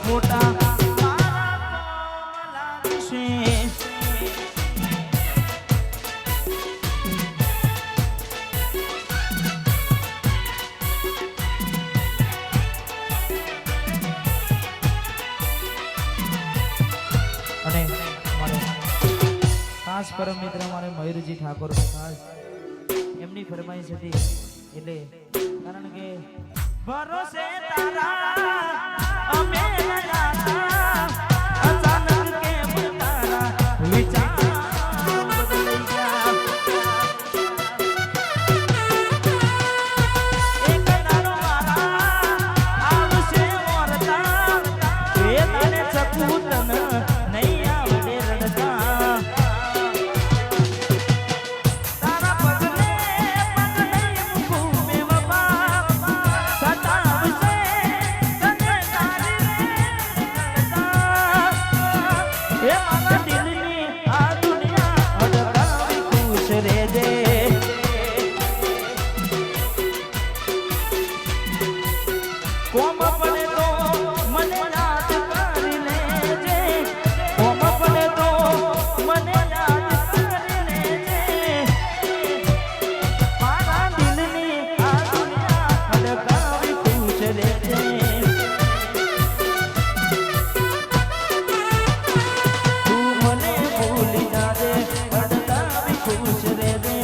ફોટા ખાસ પરમ મિત્ર મારે મયુરજી ઠાકોર ખાસ એમની ફરમાઈશ હતી એટલે કારણ કે ભરોસે તારા અમે અચાનક કેમ તારા વિચાર બદલાઈ ગયા એક દાડો મારા આવશે ઓરતા એ તારે સપૂત નહીં આવડે રડતા કોમ પડે તો મને યાદ કરી લેજે કોમ પડે તો મને યાદ કરી લેજે મારા દિલની આ દુનિયા અડકાવી ખુશ રહેજે તું મને ભૂલી જાજે અડકાવી ખુશ રહેજે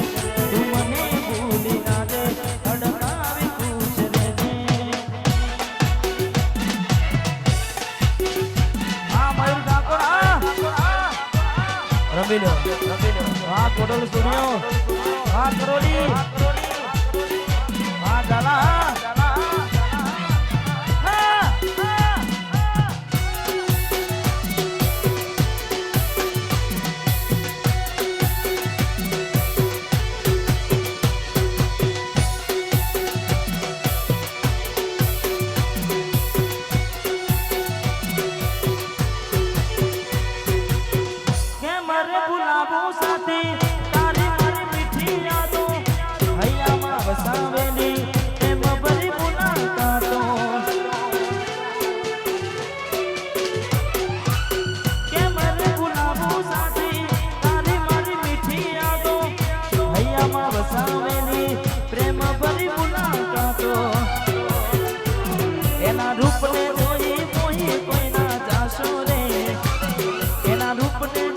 તું મને ભૂલી જાજે અડકાવી ખુશ રહેજે રમીલો હા કોડલ સ્ટુડિયો હા કરોડી હા જાલા સાથે તારી મારી મીઠી યાદો હૈયામાં વસાવેલી એમ ભરી મુલાકાતો કેમ રે ભૂલાવું સાથે તારી મારી મીઠી યાદો હૈયામાં વસાવેલી પ્રેમ ભરી મુલાકાતો એના રૂપને જોઈ કોઈ કોઈના જાશો રે એના રૂપને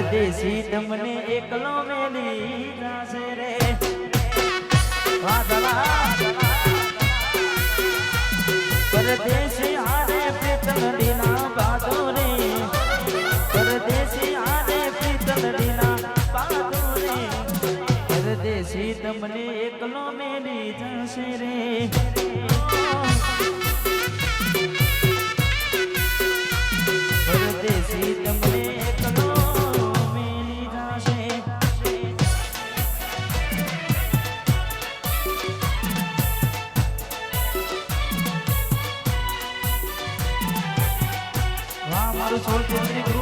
પરદેશી તમને એકલો મેલી જાશે રે પરદેશી આરે પ્રીતલડીના બાદો રે પરદેશી આરે પ્રીતલડીના બાદો રે પરદેશી તમને એકલો મેલી જાશે રે પરદેશી તમને મારું સોળ કેન્દ્રિક